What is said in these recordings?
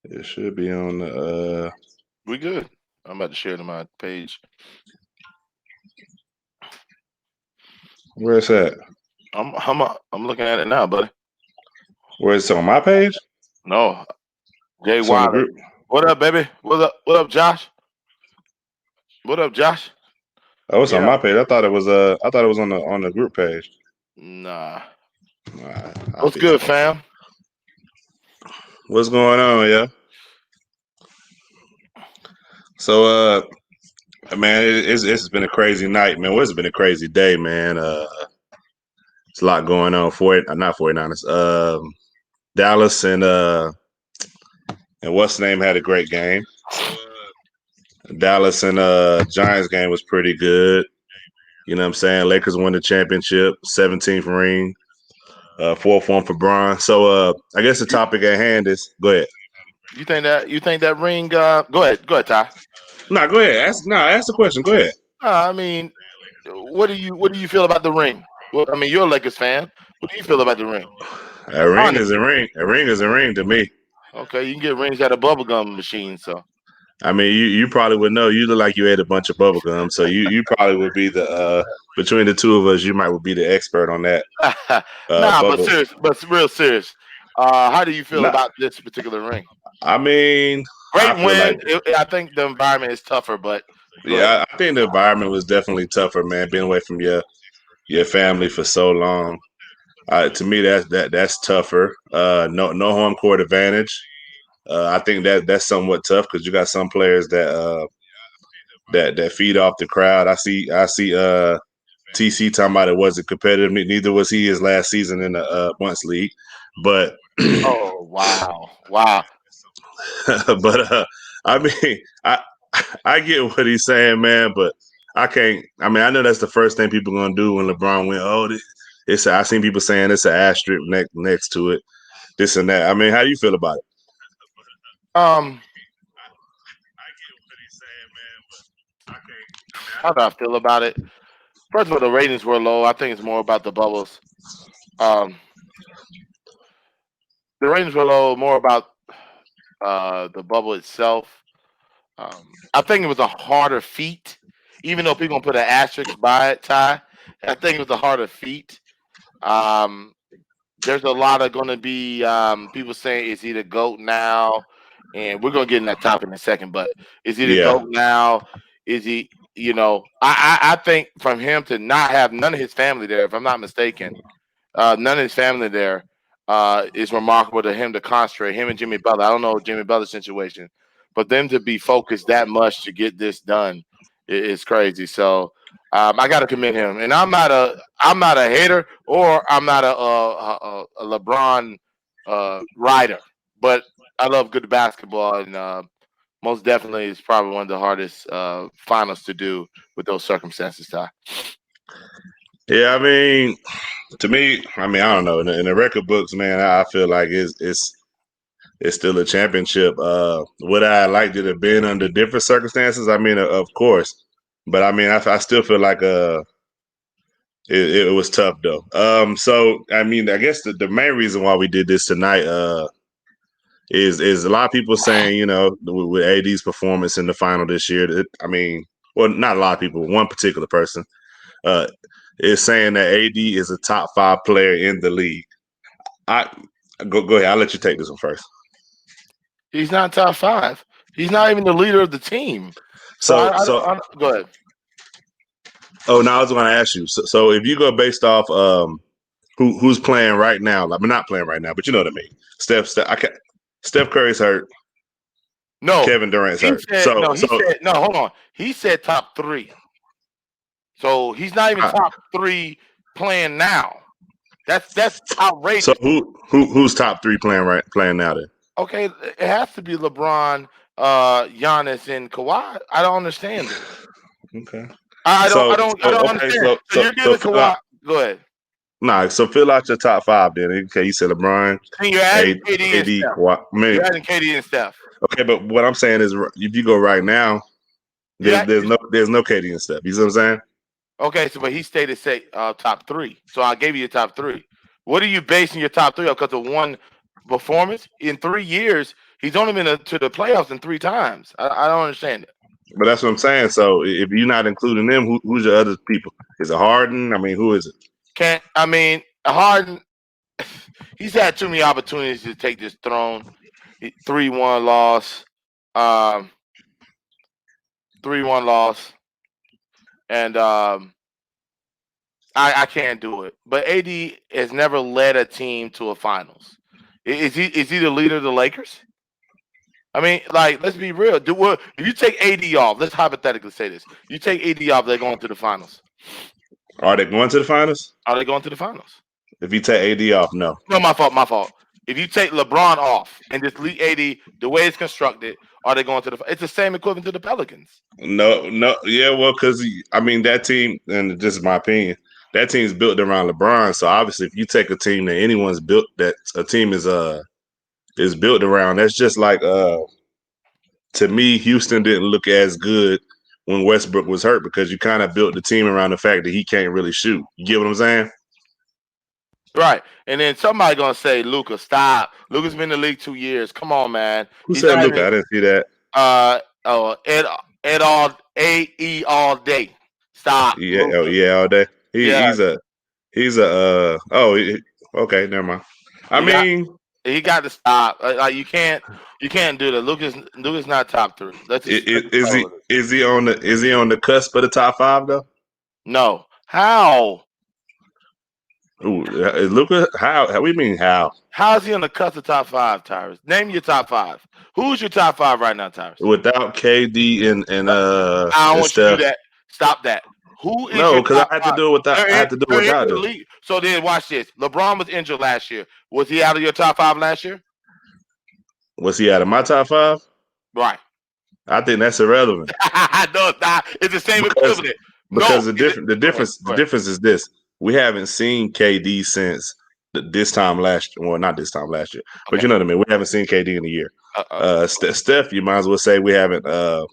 It should be on the. We good. I'm about to share it on my page. Where's that? I'm looking at it now, buddy. Where it's on my page? No, Jay It's on the Wiley. group. What up, baby? What up? What up, Josh? What up, Josh? Oh, it's on Yeah. my page. I thought it was. I thought it was on the group page. Nah. All right, I'll What's be. good, fam? What's going on, yeah? So, man, it's been a crazy night, man. Well, it's been a crazy day, man. It's a lot going on for it. Not 49ers. Dallas and what's the name had a great game. Dallas and Giants game was pretty good. You know what I'm saying? Lakers won the championship, 17th ring, fourth one for Bron. So I guess the topic at hand is go ahead. You think that ring? Go ahead, Ty. No, go ahead. Ask the question. Go ahead. I mean, what do you feel about the ring? Well, I mean, you're a Lakers fan. What do you feel about the ring? A ring is a Honestly, ring. A ring is a ring to me. okay, you can get rings at a bubblegum machine. So, I mean, you probably would know. You look like you ate a bunch of bubble gum, so you probably would be the between the two of us, you might would be the expert on that nah, but bubble. serious, but real serious. How do you feel Not, about this particular ring? I mean, I Great feel like win. I think the environment is tougher, but go ahead. yeah, I think the environment was definitely tougher, man. Being away from your family for so long. To me, that's tougher. No home court advantage. I think that's somewhat tough because you got some players that feed off the crowd. I see TC talking about it wasn't competitive. Neither was he his last season in the once league. But Oh wow. but I mean I get what he's saying, man. But I can't. I mean, I know that's the first thing people gonna do when LeBron went. Oh, it's. I seen people saying it's an asterisk next to it. This and that. I mean, how do you feel about it? Um, how do I feel about it? First of all, the ratings were low. I think it's more about the bubbles. Um, the ratings were low, more about the bubble itself. I think it was a harder feat, even though people gonna put an asterisk by it. Ty, I think it was a harder feat. Um, there's a lot of going to be people saying is he the goat now, and we're gonna get in that topic in a second. But is he the Yeah. goat now? Is he? I think from him to not have none of his family there, if I'm not mistaken, none of his family there is remarkable to him to concentrate. Him and Jimmy Butler. I don't know Jimmy Butler's situation, but them to be focused that much to get this done is crazy. So I got to commend him. And I'm not a hater or I'm not a LeBron rider, but I love good basketball and. Most definitely, it's probably one of the hardest finals to do with those circumstances, Ty. Yeah. I mean, to me, I mean, I don't know. In the record books, man, I feel like it's still a championship. Would I like it to have been under different circumstances? I mean, of course. But I mean, I still feel like it was tough though. So I mean, I guess the main reason why we did this tonight is a lot of people saying, with AD's performance in the final this year. I mean, well, not a lot of people. One particular person uh, is saying that AD is a top 5 player in the league. I go ahead. I'll let you take this one first. He's not top five. He's not even the leader of the team. So So I don't. so Go ahead. oh, now I was going to ask you. So if you go based off who's playing right now, I mean not playing right now, but you know what I mean. Steph Curry's hurt. No, Kevin Durant's he hurt. said So no. He so said no. Hold on. He said top three. So he's not even uh, top three playing now. That's so outrageous. who's top 3 playing now then? Okay, it has to be LeBron, Giannis, and Kawhi. I don't understand it. Okay. I don't. I So don't. I so don't okay. understand. So So so you're so giving fill out. Kawhi. Go ahead. Nah. So fill out your top 5 then. Okay. You said LeBron, And you're adding KD and AD, Steph. Kawhi. I mean, You're adding KD and Steph. okay. But what I'm saying is, if you go right now, Yeah. there's no KD and stuff. You see what I'm saying? Okay, so but he stated say top three. So I gave you your top three. What are you basing your top three on? Because of one performance in 3 years, He's only been to the playoffs in 3 times. I don't understand it. But that's what I'm saying. So if you're not including them, who's your other people? Is it Harden? I mean, who is it? Harden? He's had too many opportunities to take this throne. 3-1 loss, 3-1 loss, and I can't do it. But AD has never led a team to a finals. Is he the leader of the Lakers? I mean, like, let's be real. If you take AD off, let's hypothetically say this: you take AD off, they're going to the finals. Are they going to the finals? Are they going to the finals? If you take AD off, no. No, my fault. If you take LeBron off and just leave AD the way it's constructed, are they going to the? It's the same equivalent to the Pelicans. No, yeah, well, because I mean that team, and this is my opinion, that team's built around LeBron. So obviously, if you take a team that anyone's built, that a team is built around, that's just like to me, Houston didn't look as good when Westbrook was hurt because you kind of built the team around the fact that he can't really shoot. You get what I'm saying? Right. And then somebody gonna say, Luka, stop. Luka's been in the league 2 years. Come on, man. Who said Luka? I didn't see that. Ed all AE all day. Stop. Yeah, all day. He's okay, never mind. I mean, he got to stop. Like you can't do that. Luka's not top 3. Is he on the cusp of the top 5 though? No. How? Ooh, is Luka? How we mean how? How is he on the cusp of top 5, Tyrus? Name your top 5. Who's your top 5 right now, Tyrus? Without KD and I don't want you to do that. Stop that. Who is no? Because I had to do it without. I had to do it without it. So then, watch this. LeBron was injured last year. Was he out of your top 5 last year? Was he out of my top 5? Right. I think that's irrelevant. No, it's not. It's the same equivalent. Because the difference is this: we haven't seen KD since this time last year. Well, not this time last year, but you know what I mean. We haven't seen KD in a year. Steph, you might as well say we haven't. Haven't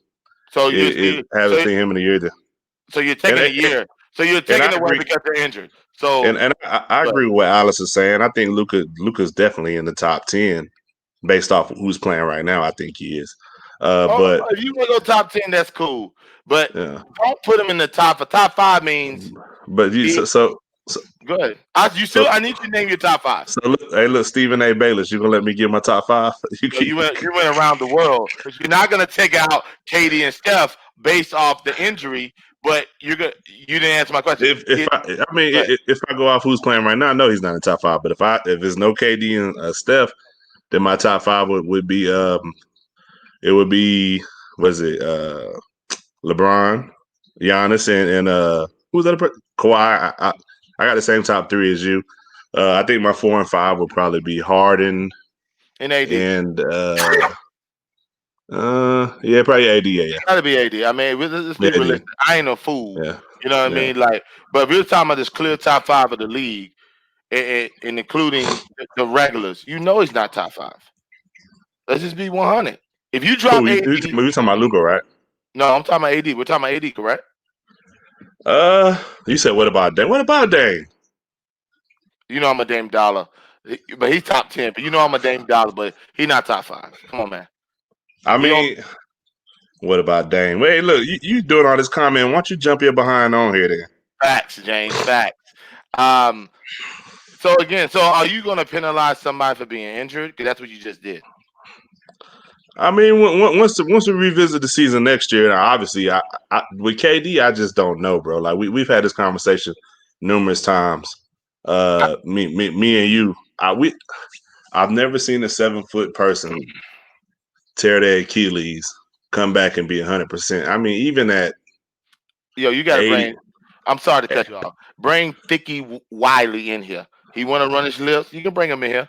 seen him in a year. So you're taking a year. So you're taking it away because they're injured. So and I agree with what Alice is saying. I think Luka's definitely in the top 10 based off of who's playing right now. I think he is. But if you want to go top 10, that's cool. But don't put him in the top. A top 5 means. But so go ahead. I need you to name your top 5. So look, Stephen A. Bayless, you gonna let me give my top 5? You went around the world because you're not gonna take out KD and Steph based off the injury. But you didn't answer my question. If I go off who's playing right now, I know he's not in the top 5. But if there's no KD and Steph, then my top 5 would be it would be LeBron, Giannis, and who's the other person? Kawhi. I got the same top 3 as you. I think my 4 and 5 would probably be Harden and AD. And probably AD. Yeah. Gotta be AD. I mean, let's be realistic. I ain't a fool. Yeah. You know what I mean? Like, but if you're talking about this clear top 5 of the league, and including the regulars, you know he's not top 5. Let's just be 100. If you drop AD, you're talking about Luka, right? No, I'm talking about AD. We're talking about AD, correct? You said what about Dame? What about Dame? You know I'm a Dame Dollar, but he's top 10. But you know I'm a Dame Dollar, but he's not top 5. Come on, man. I mean, what about Dame? Wait, look, you doing all this comment. Why don't you jump your behind on here then? Facts, James. Facts. So are you going to penalize somebody for being injured? Because that's what you just did. I mean, once we revisit the season next year, obviously, I with KD, I just don't know, bro. Like we've had this conversation numerous times. Me and you, I've never seen a 7-foot person tear their Achilles, come back and be 100%. I mean, even at you got to bring. I'm sorry to cut you off. Bring Thicky Wiley in here. He want to run his lips. You can bring him in here.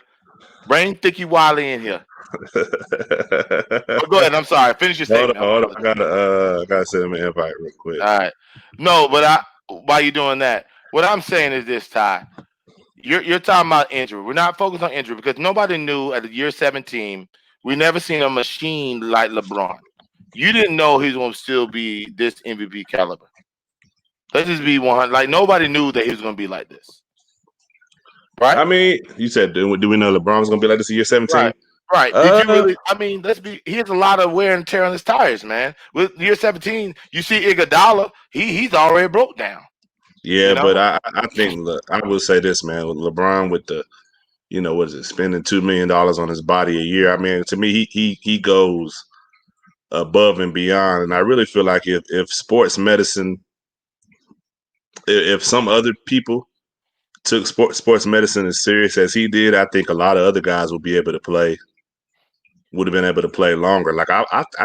Bring Thicky Wiley in here. Go ahead. I'm sorry. Finish your statement. Hold on. I gotta send him an invite real quick. All right. No, but while you're doing that, what I'm saying is this, Ty. You're talking about injury. We're not focused on injury because nobody knew at the year 17. We never seen a machine like LeBron. You didn't know he's going to still be this MVP caliber. Let's just be 100. Like nobody knew that he was going to be like this. Right? I mean, you said, do we know LeBron was going to be like this in year 17? Right. Right. Did you Uh, really? I mean, let's be. He has a lot of wear and tear on his tires, man. With year 17, you see Iguodala, he's already broke down. You yeah, know. but I think look, I will say this, man, with LeBron with the what is it, spending $2 million on his body a year. I mean, to me, he goes above and beyond, and I really feel like if sports medicine, if some other people took sports medicine as serious as he did, I think a lot of other guys would have been able to play longer. Like I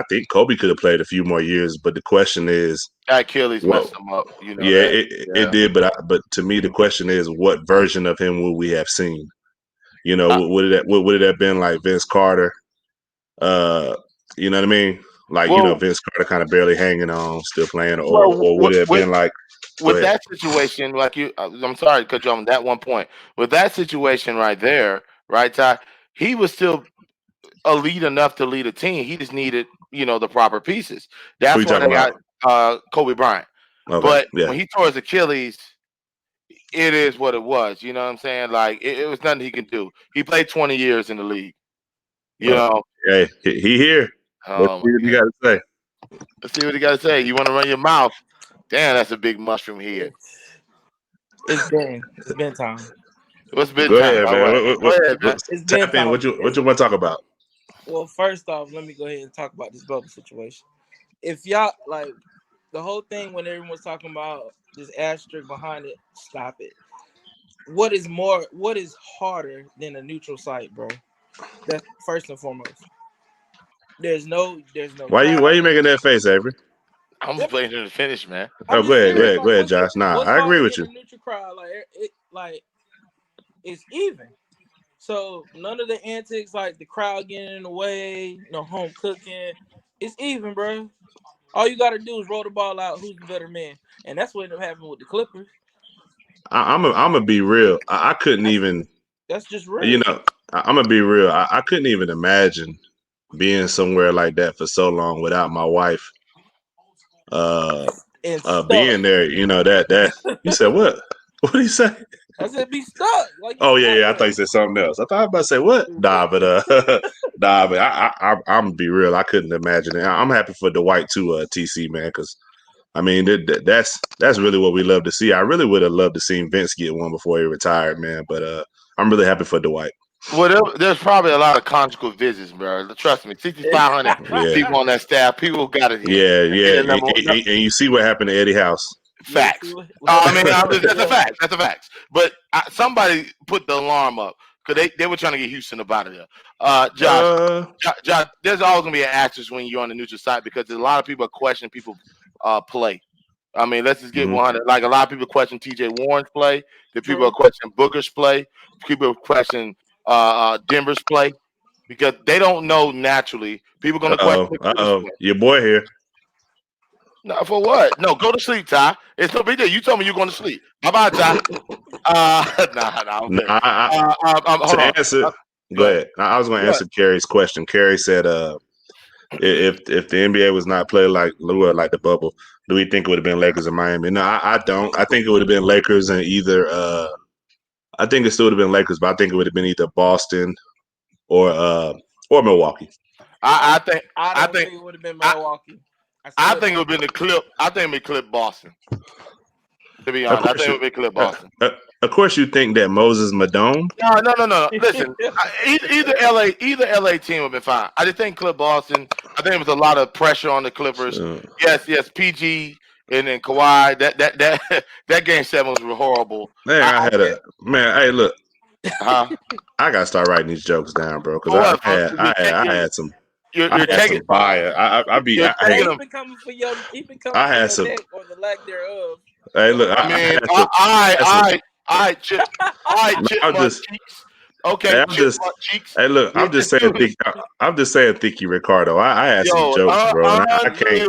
think Kobe could have played a few more years, but the question is, That Achilles what? messed him up. You know Yeah, that. it Yeah. did, but to me, the question is, what version of him would we have seen? I, Would it have been like Vince Carter? Uh, you know what I mean? Like well, Vince Carter kind of barely hanging on, still playing, well, or would it have been like? Go with ahead. that situation, like you, I'm sorry to cut you off on that one point. With that situation right there, right, Ty, he was still elite enough to lead a team. He just needed, the proper pieces. Who That's you why talking they got about? Kobe Bryant. Okay, But yeah. when he tore his Achilles, it is what it was. You know what I'm saying? Like it was nothing he can do. He played 20 years in the league. You Well, know. hey, he here. Let's Oh see my what you God. got to say. Let's see what he got to say. You want to run your mouth? Damn, that's a big mushroom head. It's been time. What's been Go time? ahead, All man. right. Go ahead, man. It's been Tap in. time. What you want to talk about? Well, first off, let me go ahead and talk about this bubble situation. If y'all like the whole thing when everyone's talking about this asterisk behind it, stop it. What is harder than a neutral site, bro? That's first and foremost. There's no Why you crowd. making that face, Avery? I'm just waiting to finish, man. Oh, I'm just serious. go Like, ahead, Josh. Nah, what's I agree harder with than you. a neutral crowd? Like it's even. So none of the antics like the crowd getting in the way, no home cooking. It's even, bro. All you gotta do is roll the ball out. Who's the better man? And that's what ended up happening with the Clippers. I'm gonna be real. I couldn't That's even, that's just you real. know, I'm gonna be real. I couldn't even imagine being somewhere like that for so long without my wife uh And stuck. being there. That you said what? What did he say? I said be stuck. Like you Oh yeah, stuck yeah. I thought you there. said something else. I thought I was about to say what? Nah, but nah, but I'm gonna be real. I couldn't imagine it. I'm happy for Dwight too, TC man, because I mean that's really what we love to see. I really would have loved to see Vince get one before he retired, man. But I'm really happy for Dwight. Well, there's probably a lot of conjugal visits, bro. Trust me, 6,500 Yeah, people on that staff. People got it in. yeah, yeah. And number one, And you see what happened to Eddie House. Yeah, see facts. what happened to That's a yeah. fact. That's a fact. But somebody put the alarm up because they were trying to get Houston up out of there. Josh, Uh, Josh, there's always gonna be an asterisk when you're on the neutral side because there's a lot of people question people play. I mean, let's just get mhm. 100. Like a lot of people question T.J. Warren's play. The people are True. questioning Booker's play. People question Denver's play because they don't know naturally. People are gonna question Clippers play. Your boy here. No, for what? No, go to sleep, Ty. It's no big deal. You told me you're going to sleep. Bye bye, Ty. I'm Nah, good. Hold to on. answer, Go go ahead. ahead. I was going to Go ahead. answer Kerry's question. Kerry said, if the NBA was not played like the bubble, do we think it would have been Lakers or Miami? No, I don't. I think it would have been Lakers and either. I think it still would have been Lakers, but I think it would have been either Boston or uh or Milwaukee. I, I I think I I don't think think it would have been I, Milwaukee. I I still think it don't. would have been the clip. I think it would be clip Boston. To be Of honest, I course, think it would be clip uh, Boston. of course, you think that Moses Madone. No. Listen, either LA team would have been fine. I just think Clip Boston. I think there was a lot of pressure on the Clippers. Uh, Yes, PG and then Kawhi. That game seven was horrible. Dang, I I had can't. a man. Hey, look, Huh? I gotta start writing these jokes down, bro, because For what? I had some You're taking bias. you're Hey, taking he them. been coming for your he been coming I for had your some. neck or the lack thereof. Hey, look, I I mean, had some. I had some. I chip, I No, chipmunk cheeks. Okay, I'm just. chipmunk cheeks. Hey, look, Yeah, just do it. I'm just saying, Thicky Ricardo. I had some Yo, jokes, bro, and I can't. If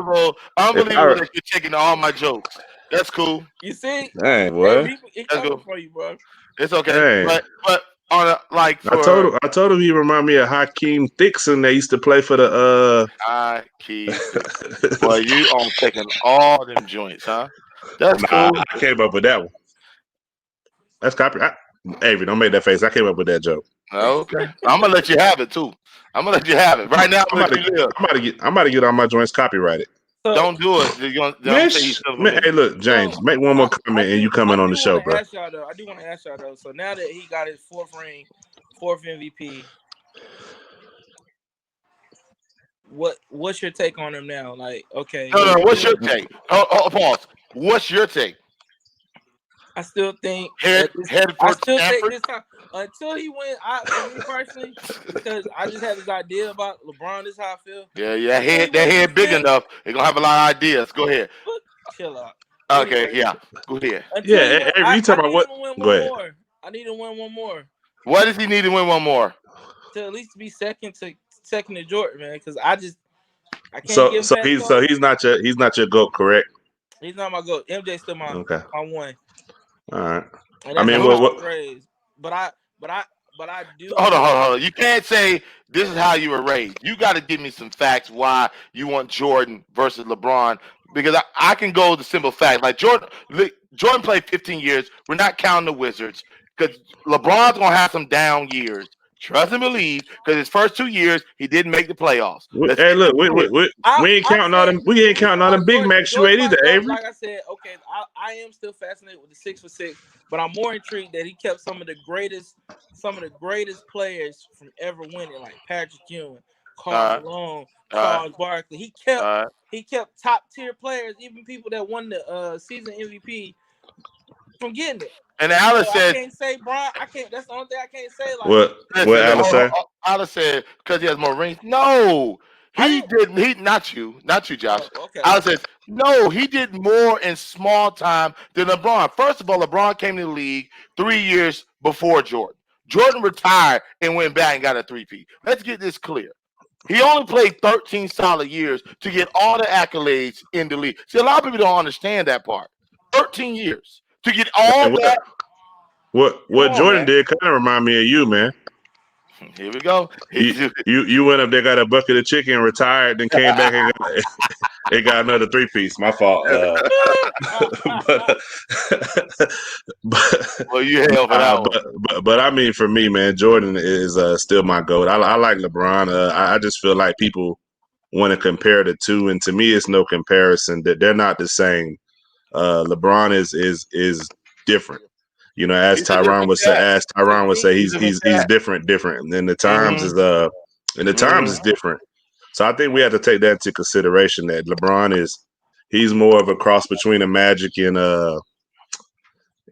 unbelievable I, that you're taking all my jokes. That's cool. You see, dang, hey, what? he That's coming cool. for you, bro. It's okay. Dang. But on a, like for I told him he remind me of Hakeem Dixon. They used to play for the. I keep boy, you on taking all them joints, huh? That's Nah, cool. I came up with that one. That's copy. Avery, don't make that face. I came up with that joke. Okay, I'm gonna let you have it too. I'm gonna let you have it. Right now, I'm I'm gonna about let to you live. I'm about to get all my joints copyrighted. So Don't do it. I'm Man, gonna say he's stealing from man, me. hey, look, so James, make one more comment and you coming on the do want show, to bro. ask y'all though. I do want to ask y'all though. So now that he got his fourth ring, fourth MVP, what's your take on him now? Like, okay, No, no. he's What's doing. your take? Pause. What's your take? I still think Head at this. head I for still think Stanford. this time until he win. For me personally, because I just have this idea about LeBron. This is how I feel. Yeah, yeah. Until he That wins this head big chip, enough. They're gonna have a lot of ideas. Go ahead. but chill out. Okay, Anyway, yeah. Go ahead. until he Yeah, win, you I talk about need what? him to win Go one ahead. more. I need him to win one more What does he need to win one more? to at least be second to Jordan, man. Because I can't give him past So Kobe. he's not your goat, correct? He's not my goat. MJ still Okay, my one, all right. and I that's mean, just how I what? was raised. But but I, but I do. Hold on. You can't say this is how you were raised. You got to give me some facts why you want Jordan versus LeBron. Because I can go the simple fact. Like Jordan played 15 years. We're not counting the Wizards. Because LeBron's going to have some down years. Trust and believe. Because his first 2 years, he didn't make the playoffs. Let's Hey, get look, this clear. we ain't I counting all say them. We the ain't reason counting all why them Big Macs you Jordan ate either, might go, Avery. like I said, okay, I am still fascinated with the 6 for 6, but I'm more intrigued that he kept some of the greatest players from ever winning, like Patrick Ewing, Karl Uh, Malone, uh, Charles Barkley. uh. He kept top tier players, even people that won the season MVP from getting it. And So Alice I said, can't say Brian. I can't. That's the only thing I can't say. Like What listen, Alice say? Alice said because he has more rings. No, I he didn't. didn't. He not you, Josh. Oh, okay. Alice says no. He did more in small time than LeBron. First of all, LeBron came to the league 3 years before Jordan. Jordan retired and went back and got a three-peat. Let's get this clear. He only played 13 solid years to get all the accolades in the league. See, a lot of people don't understand that part. 13 years to get all And that. Come what on, Jordan man. did kind of remind me of you, man. Here we go. You went up there, got a bucket of chicken, retired, then came back and got another three piece. My fault. But but Well, you hell for that one. but I mean, for me, man, Jordan is still my goat. I like LeBron. I just feel like people want to compare the two, and to me, it's no comparison. That they're not the same. LeBron is different. You know, He's a different cat. As to Tyron would say, He's me, a different he's cat. different, different. And Mm-hmm. the times Mm-hmm. is different. So I think we have to take that into consideration that LeBron he's more of a cross between a Magic and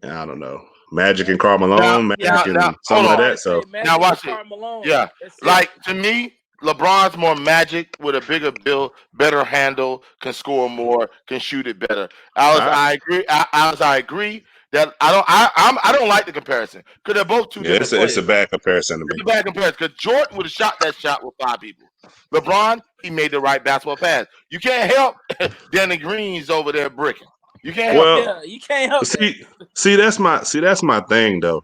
I don't know, Magic and Karl Now, Malone, yeah, Magic now, and I something hold was like on. about that. to So say Now, Magic and watch it. Karl Malone. Yeah, That's it. like to me, LeBron's more magic with a bigger build, better handle, can score more, can shoot it better. Alice, I I agree. Alice, I agree that I don't like the comparison because they're both two yeah, different it's a players. bad comparison to It's me. a bad comparison because Jordan would have shot that shot with five people. LeBron, he made the right basketball pass. You can't help Danny Green's over there bricking. You can't help that. Well, Yeah, you can't help that. see that's my thing though.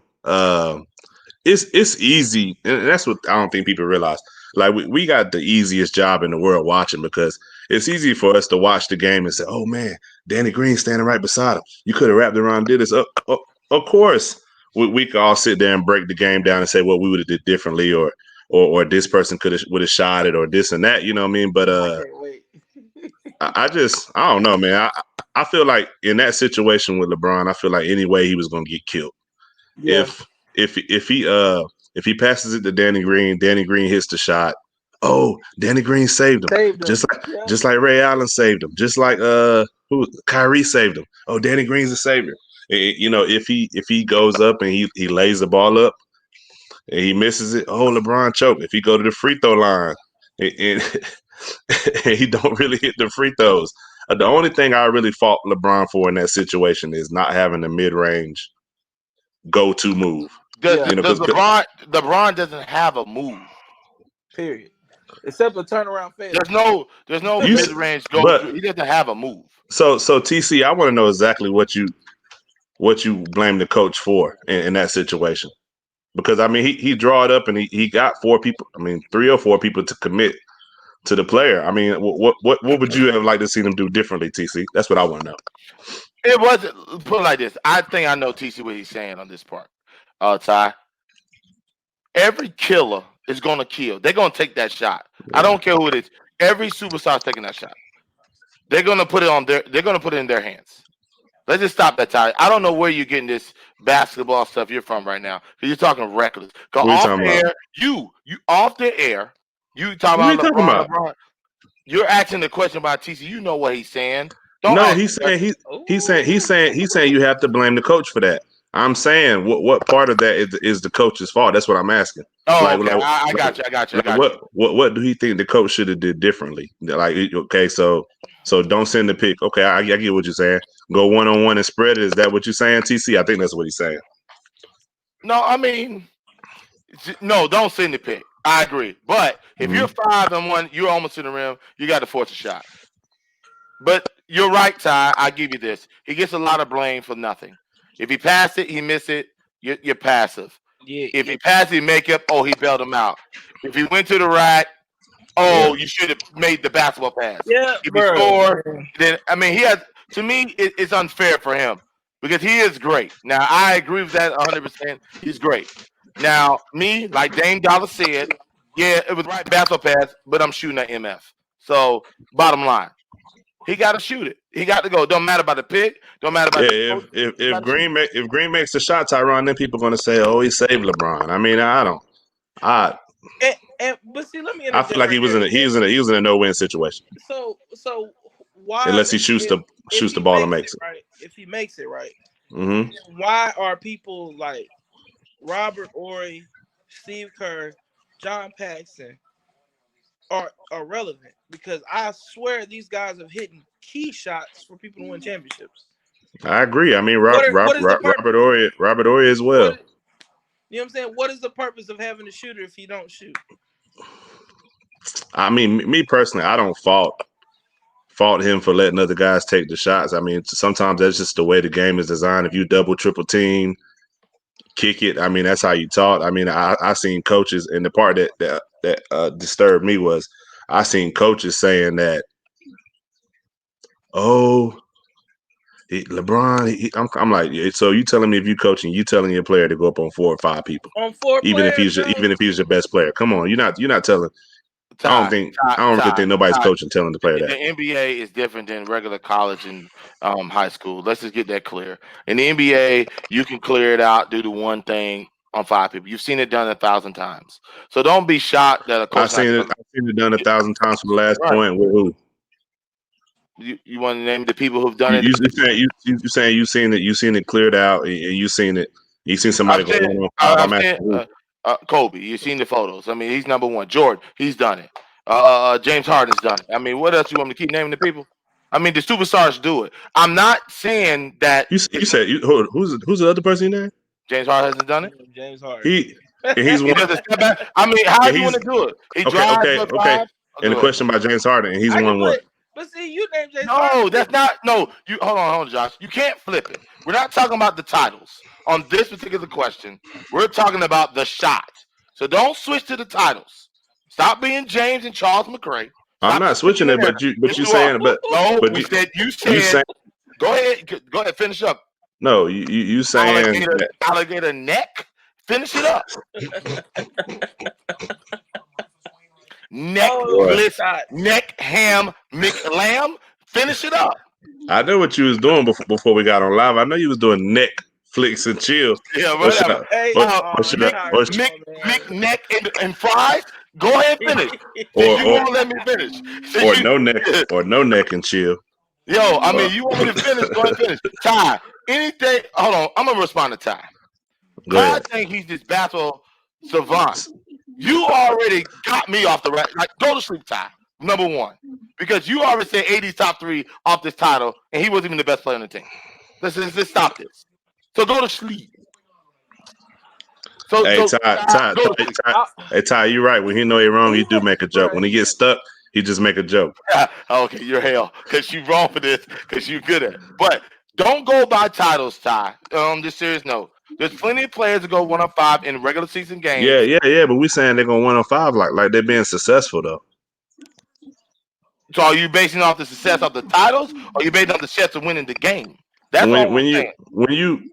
It's easy, and that's what I don't think people realize. Like we got the easiest job in the world watching because it's easy for us to watch the game and say, "Oh man, Danny Green standing right beside him. You could have wrapped around and did this." Of course, we could all sit there and break the game down and say what we would have did differently, or this person could have would have shot it, or this and that. You know what I mean? But I can't wait. I don't know, man. I feel like in that situation with LeBron, I feel like any way he was gonna get killed Yeah, if if he passes it to Danny Green, Danny Green hits the shot. Oh, Danny Green saved him. saved them. Just like Yeah, just like Ray Allen saved him. Just like who Kyrie saved him. Oh, Danny Green's a savior. You know, if he goes up and he lays the ball up and he misses it, oh LeBron choke. If he go to the free throw line and and he don't really hit the free throws. The only thing I really fault LeBron for in that situation is not having a mid range go to move. yeah. You know, Does because LeBron doesn't have a move. Period. Except a turnaround fadeaway. There's no you, mid range go but to. He doesn't have a move. so TC, I want to know exactly what you blame the coach for in that situation because I mean he draw it up and he got four people. I mean 3 or 4 people to commit to the player. I mean what would you have liked to see them do differently, TC? That's what I want to know. It wasn't put it like this. I think I know TC what he's saying on this part. Ty, every killer is gonna kill. They're gonna take that shot. I don't care who it is. Every superstar's taking that shot. They're gonna put it on their. They're gonna put it in their hands. Let's just stop that, Ty. I don't know where you're getting this basketball stuff you're from right now. Because you're talking reckless. Go What are you off talking the about? air. You off the air. You talking What are you about talking LeBron? about? LeBron. You're asking the question about TC. You know what he's saying. Don't No, ask. he's saying he's saying you have to blame the coach for that. I'm saying what part of that is the coach's fault? That's what I'm asking. Oh, Like, okay. like, I got you. I got you. I like got you. what do he think the coach should have did differently? Like, okay, so don't send the pick. Okay, I get what you're saying. Go 1-on-1 and spread it. Is that what you're saying, TC? I think that's what he's saying. No, I mean, no. Don't send the pick. I agree. But if you're 5-1, you're almost to the rim. You got to force a shot. But you're right, Ty. I give you this. He gets a lot of blame for nothing. If he passed it, he missed it. You're passive. Yeah, If he passed it, make up. Oh, he bailed him out. If he went to the rack, oh, you should have made the basketball pass. yeah, If he bro. scored, then I mean, he has. To me, it's unfair for him because he is great. Now, I agree with that 100%. He's great. Now, me, like Dame Dollar said, yeah, it was right basketball pass, but I'm shooting at MF. So, bottom line. He got to shoot it. He got to go. Don't matter about the pick. Don't matter about the coach. If Green makes the shot, Tyron, then people are gonna say, "Oh, he saved LeBron." I mean, But see, let me I interject feel like right he was in a no-win situation So why unless he shoots the ball and makes it. right? If he makes it right, Mm-hmm. why are people like Robert Ory, Steve Kerr, John Paxson are relevant? Because I swear these guys have hit key shots for people to win championships. I agree. I mean, What is the purpose? Robert Ory as well. You know what I'm saying? What is the purpose of having a shooter if you don't shoot? I mean, me personally, I don't fault him for letting other guys take the shots. I mean, sometimes that's just the way the game is designed. If you double, triple team, kick it. I mean, that's how you taught. I mean, I seen coaches, and the part that disturbed me was I seen coaches saying that, oh, LeBron. I'm like, so you telling me if you coaching, you telling your player to go up on 4 or 5 people, On 4 even if players, he's your best player. Come on, you're not telling. I don't really think nobody's coaching telling the player that. The NBA is different than regular college and high school. Let's just get that clear. In the NBA, you can clear it out, do the one thing on 5 people. You've seen it done 1,000 times. So don't be shocked that a coach. I've seen it done 1,000 times from the last point. With who? You want to name the people who've done it? You saying you seen it cleared out, and you seen it. You seen somebody go 1-on-5. Kobe, you've seen the photos. I mean, he's number one. Jordan, he's done it. James Harden's done it. I mean, what else you want me to keep naming the people? I mean, the superstars do it. I'm not saying that. You said who's the other person in there? James Harden hasn't done it. James Harden. He's he doesn't step back. I mean, how do you want to do it? He drives. Okay. And the question about James Harden, and he's won what? But see, you named James Harden. No, that's not. No, you hold on, Josh. You can't flip it. We're not talking about the titles on this particular question. We're talking about the shot. So don't switch to the titles. Stop being James and Charles McRae. I'm not switching it, but you saying, but no, but you said. Go ahead, finish up. No, you saying alligator neck. Finish it up. Neck ham McLamb. Finish it up. I know what you was doing before we got on live. I know you was doing neck flicks and chill. Yeah, whatever. Mick neck and fries. Go ahead and finish. You won't let me finish. No neck and chill. Yo, I mean, you want me to finish? Go ahead and finish. Ty, anything? Hold on, I'm gonna respond to Ty. I think he's this basketball savant. You already got me off the rack. Like, go to sleep, Ty. Number one, because you already said 80's top 3 off this title, and he wasn't even the best player on the team. Let's stop this. So go to sleep. Ty, you're right. When he know he's wrong, he do make a joke. When he gets stuck, he just make a joke. Okay, you're hell because you wrong for this because you're good at it. But don't go by titles, Ty. On this serious note, there's plenty of players that go 1-on-5 in regular season games. Yeah. But we saying they're going 1-on-5 like they're being successful though. So are you basing off the success of the titles, or are you basing off the success of winning the game? That's all when I'm you saying.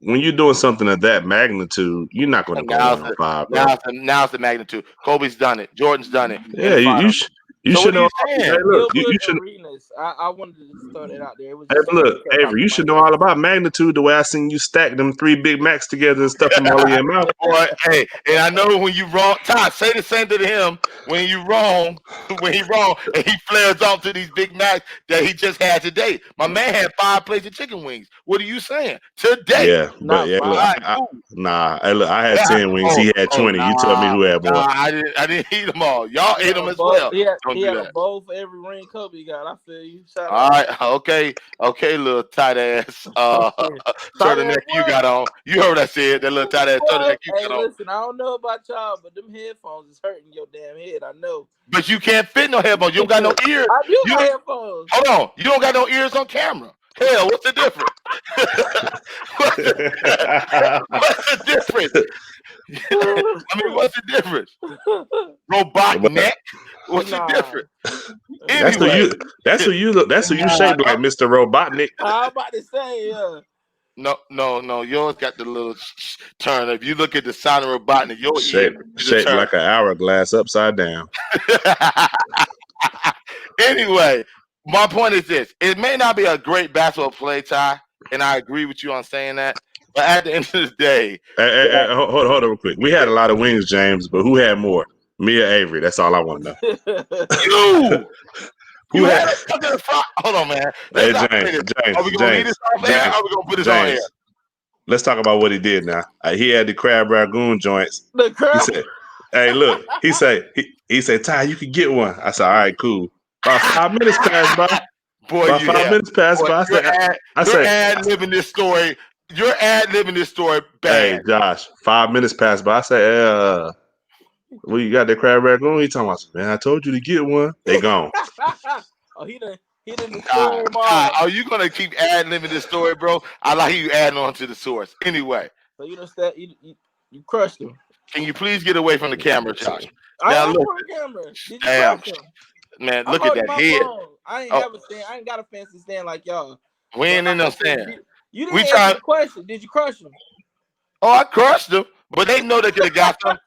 when you're doing something of that magnitude, you're not going to And go 105, bro. now it's the magnitude. Kobe's done it. Jordan's done it in Yeah, the final. you So should what are know. you Hey, saying? look, you Gilbert should. Arenas. I wanted to just throw that out there. It was Hey, just but something look, that kept Avery, popping you in my should know head. all about magnitude. The way I seen you stack them 3 Big Macs together and stuff them all in your mouth. Boy, hey, and I know when you wrong, Todd, say the same to him when you wrong, when he wrong, and he flares off to these Big Macs that he just had today. My man had 5 plates of chicken wings. What are you saying? Today. Yeah, but Not yeah, look, All five. right, cool. nah, hey, look, I had Yeah, 10 wings. He had 20. You tell me nah, who had more. I didn't eat them all. Y'all He ate had them a as bowl. well. Don't He do had a that. bowl for every ring Kobe got. I feel you. Shout All out. right, okay, little tight ass Tight ass turtleneck you what? got on. You heard what I said, that little tight ass Boy, turtleneck you hey, got on. listen, I don't know about y'all, but them headphones is hurting your damn head. I know. But you can't fit no headphones. You don't got no ears. I do You got headphones. hold on. You don't got no ears on camera. Hell, what's the difference? What's the difference? I mean, what's the difference? Robot But neck? What's the Nah. difference? that's who Anyway, you. That's who you shaped like, Mr. Robotnik. I'm about to say, no. Yours got the little turn. If you look at the sign of Robotnik, your ear is a Shaped turn. like an hourglass upside down. Anyway, my point is this: it may not be a great basketball play, Ty, and I agree with you on saying that. But at the end of the day, Hey, hold on real quick. We had a lot of wings, James, but who had more? Me or Avery? That's all I want to know. you Who had had? a fucking front. Hold on, man. Hey, Let's not play this. Are we gonna leave this off air? Or are we gonna put this on air? James. Let's talk about what he did now. He had the crab ragoon joints. the crowd. He said, "Hey, look." He said, "Ty, you can get one." I said, "All right, cool." About 5 minutes passed by. Boy, About 5 minutes passed boy, by. I you're said, ad libbing this story. You're ad libbing this story "Hey, bad. Josh." 5 minutes passed by. I said, well, you got that crab ragoon? He talking about, man, I told you to get one. They gone. Oh, he didn't destroy them all. Are you gonna keep ad libbing this story, bro? I like you adding on to the source. Anyway, So you crushed him. can you please get away from the camera, Josh? I Now am look, on camera. Did you damn, crush him? man, I'm look at holding that my head. phone. I ain't Oh. have a stand. I ain't got a fancy stand like y'all. We ain't But in no like I said, stand. You We didn't try- answer the question. Did you crush him? Oh, I crushed them, but they know they could have got some.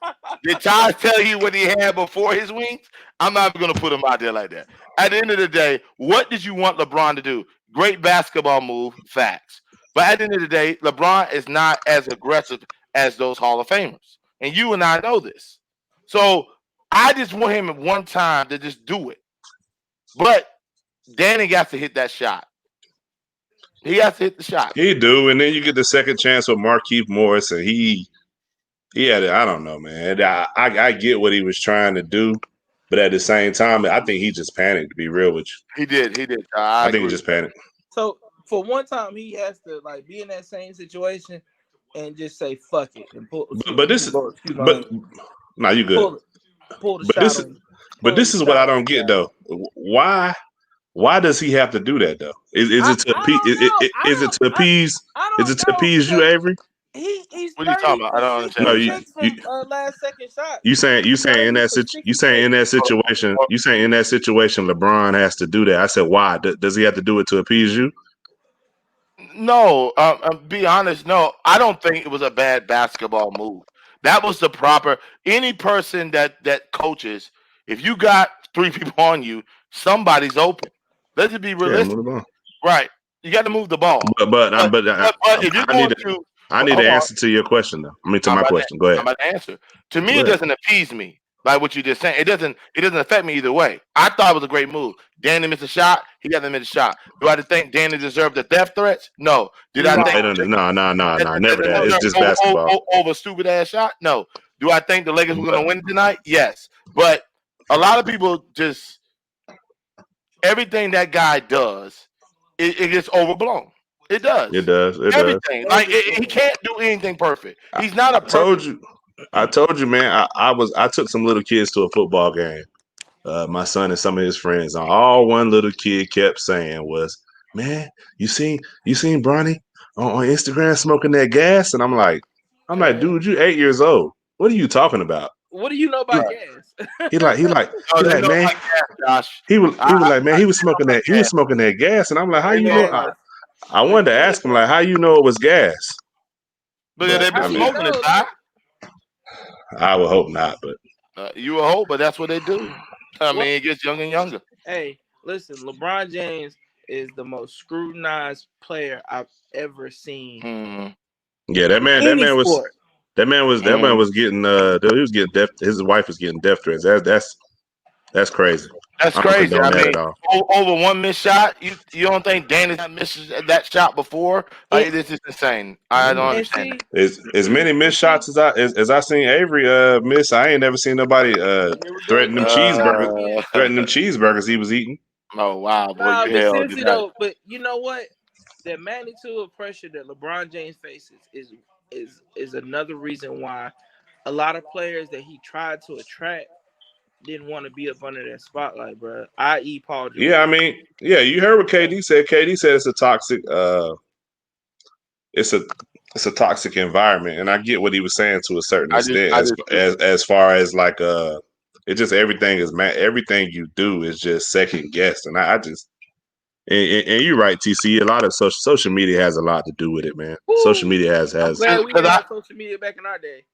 Did Ty tell you what he had before his wings? I'm not even gonna put him out there like that. At the end of the day, what did you want LeBron to do? Great basketball move, facts. But at the end of the day, LeBron is not as aggressive as those Hall of Famers, and you and I know this. So I just want him at one time to just do it. But Danny got to hit that shot. He has to hit the shot. He do, and then you get the second chance with Markieff Morris, and he had it. I don't know, man. I get what he was trying to do, but at the same time, I think he just panicked. To be real with you, He did. I think agree. he just panicked. So for one time, he has to like be in that same situation and just say "fuck it" and pull. But this, excuse my but language. nah, you good. Pull the But shot this, on. but this is what I don't get though. Why does he have to do that though? Is it to appease? Is it to appease? Is it to appease you, Avery? He's What are you talking about? I don't understand. No, what you're saying. from last second shot. You saying in that situation, LeBron has to do that. I said, why? Does he have to do it to appease you? No, be honest. No, I don't think it was a bad basketball move. That was the proper. Any person that coaches, if you got 3 people on you, somebody's open. Let's just be realistic, move the ball. right? You got to move the ball. But if you're going to, I need to answer to your question though. I mean, to my question. Go ahead. I'm about to answer. To me, it doesn't appease me. Like what you just saying, it doesn't affect me either way. I thought it was a great move. Danny missed a shot. He got to miss a shot. Do I think Danny deserved the death threats? No. Did I think? No, never that. It's just basketball. Over a stupid ass shot? No. Do I think the Lakers were going to win tonight? Yes. But a lot of people just everything that guy does, it gets overblown. It does. It does. Everything. Like he can't do anything perfect. He's not a perfect. I told you, man. I took some little kids to a football game. My son and some of his friends. And all one little kid kept saying was, "Man, you seen Bronny on Instagram smoking that gas?" And I'm like, dude, you 8 years old. What are you talking about? What do you know about gas? He like, man. Josh. He was like, man, he was smoking that gas, and I'm like, how you know? I But wanted to yeah, ask him like, how you know it was gas? Because but they've been how I do you mean, smoking it, know? Ty. Like, I would hope not, but You will hope, but that's what they do. I what? mean, it gets younger and younger. Hey, listen, LeBron James is the most scrutinized player I've ever seen Mm, yeah, in any sport. that man mm. was getting dude, he was getting death. His wife was getting death threats. That's crazy. That's I don't crazy. condone I that mean, at all. over one missed shot. You don't think Danny's not missed that shot before? And, Like this is insane. I don't Yeah. and understand see, As many and missed see, shots as I seen Avery miss, I ain't never seen nobody here we go threaten them again. Here we go cheeseburgers again. he was eating. oh wow, boy, Nah, you but held it. seriously though, but you know what? The magnitude of pressure that LeBron James faces is another reason why a lot of players that he tried to attract didn't want to be up under that spotlight, bro. I.e., Paul Yeah, George. I mean, yeah, you heard what KD said. KD said it's a toxic it's a it's a toxic environment, and I get what he was saying to a certain extent. I did too. As far as like it's just everything is everything you do is just second guessed, and I just and you're right, TC. A lot of social media has a lot to do with it, man. Social Woo! media I'm has glad we Because didn't I have social media back in our day.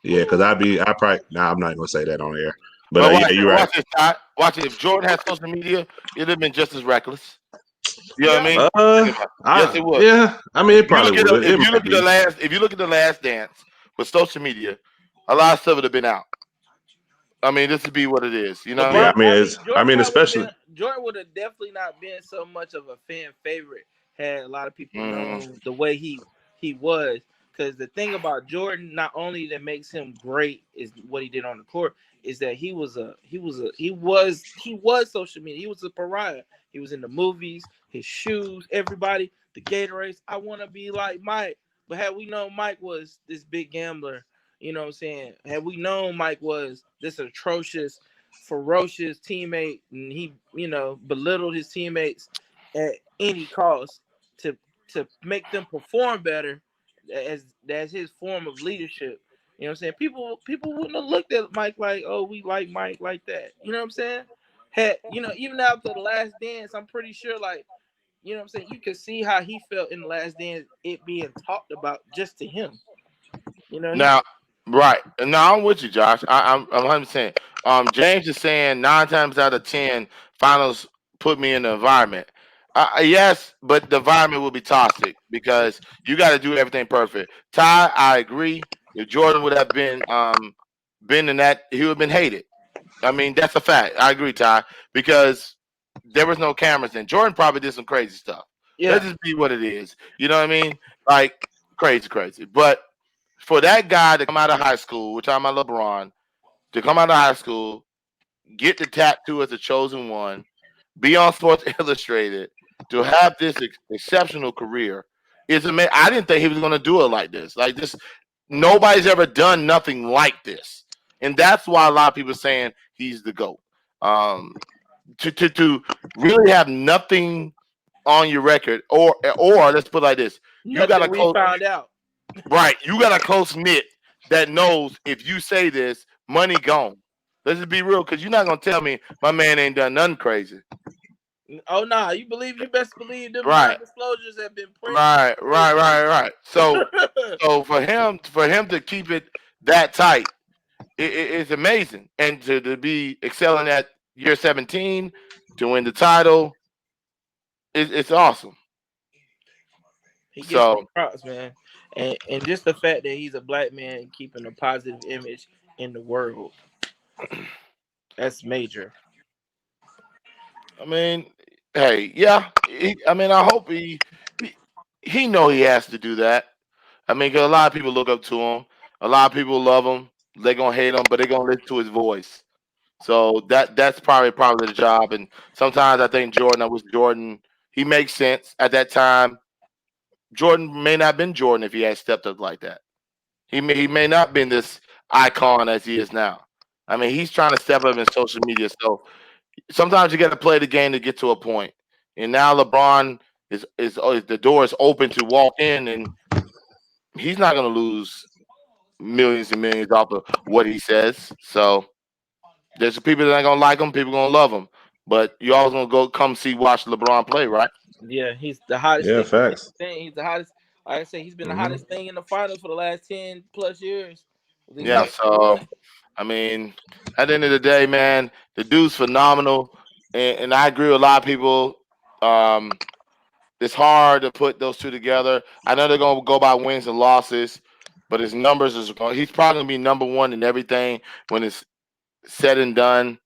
yeah, because Woo! I probably I'm not gonna say that on air, but but yeah, you're right. watch this, Todd. Watch it. If Jordan had social media, it'd have been just as reckless. You know what I Yeah, mean? Think about it. Yes, it would. Yeah, I mean, it probably would. It might be. If you look at the last dance with social media, a lot of stuff would have been out. I mean, this would be what it is. You know what I Yeah, LeBron. mean? I mean, I mean, it's. I Jordan mean, probably would have especially. been. Jordan would have definitely not been so much of a fan favorite had a lot of people Mm-hmm. known the way he was. Because the thing about Jordan, not only that makes him great, is what he did on the court. Is that he was social media. He was a pariah. He was in the movies, his shoes, everybody, the Gatorades. I want to be like Mike. But had we known Mike was this big gambler, you know what I'm saying? Had we known Mike was this atrocious, ferocious teammate and he, belittled his teammates at any cost to make them perform better as his form of leadership. You know what I'm saying? People wouldn't have looked at Mike like, oh, we like Mike like that. You know what I'm saying? Had even after the last dance, I'm pretty sure like, you know what I'm saying, you could see how he felt in the last dance, it being talked about just to him. You know, he Now, right. Now I'm with you, Josh. I'm 100%. James is saying 9 times out of 10, finals put me in the environment. Yes, but the environment will be toxic because you got to do everything perfect. Ty, I agree. If Jordan would have been in that, he would have been hated. I mean, that's a fact. I agree, Ty, because there was no cameras then. Jordan probably did some crazy stuff. Let's yeah. just be what it is. You know what I mean? Like crazy, crazy. But for that guy to come out of high school, we're talking about LeBron, to come out of high school, get the tattoo as a chosen one, be on Sports Illustrated, to have this exceptional career is amazing. I didn't think he was going to do it like this. Like this, nobody's ever done nothing like this, and that's why a lot of people are saying he's the GOAT. Um, to really have nothing on your record, or let's put it like this: you got Nothing a we close found out. right, you got a close knit that knows if you say this, money gone. Let's just be real, because you're not gonna tell me my man ain't done nothing crazy. Oh nah, you best believe them Right, non-disclosures have been right. So for him to keep it that tight, it's amazing, and to be excelling at year 17 to win the title, it's awesome. He gets his So props, man. And just the fact that he's a black man keeping a positive image in the world, that's major. I mean, hey, yeah. I mean, I hope he he know he has to do that. I mean, 'cause a lot of people look up to him. A lot of people love him. They're gonna hate him, but they're gonna listen to his voice. So that's probably the job. And sometimes I think Jordan, I wish Jordan, he makes sense at that time. Jordan may not have been Jordan if he had stepped up like that. He may not been this icon as he is now. I mean, he's trying to step up in social media. So sometimes you got to play the game to get to a point. And now LeBron is the door is open to walk in, and he's not going to lose millions and millions off of what he says. So there's people that ain't going to like him, people going to love him. But you always going to go come see watch LeBron play, right? Yeah, he's the hottest Yeah, thing. facts. He's the hottest. Like I say, he's been the Hmm. hottest thing in the finals for the last 10+ years. The Yeah. Knicks. So I mean, at the end of the day, man, the dude's phenomenal, and I agree with a lot of people. Um, it's hard to put those two together. I know they're gonna go by wins and losses, but his numbers is going. He's probably gonna be number one in everything when it's said and done.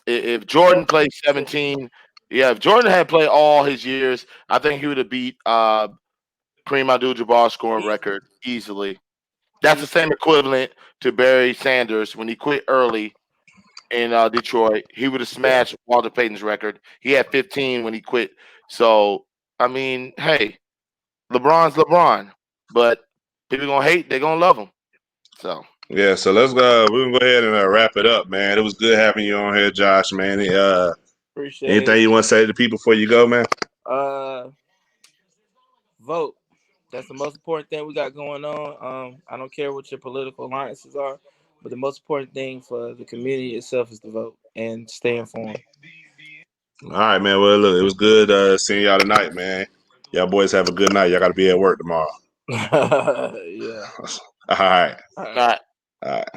If Jordan played 17, yeah, if Jordan had played all his years, I think he would have beat Kareem Abdul-Jabbar's scoring record easily. That's the same equivalent to Barry Sanders when he quit early in Detroit. He would have smashed Walter Payton's record. He had 15 when he quit. So I mean, hey, LeBron's LeBron, but people gonna hate, they gonna love him. So Yeah, so let's go. We're gonna go ahead and wrap it up, man. It was good having you on here, Josh. Man, Appreciate anything it. you want to say to the people before you go, man? Uh, Vote. That's the most important thing we got going on. I don't care what your political alliances are, but the most important thing for the community itself is to vote and stay informed. All right, man. Well, look, it was good seeing y'all tonight, man. Y'all boys have a good night. Y'all got to be at work tomorrow. Yeah. All right. All right. not All right.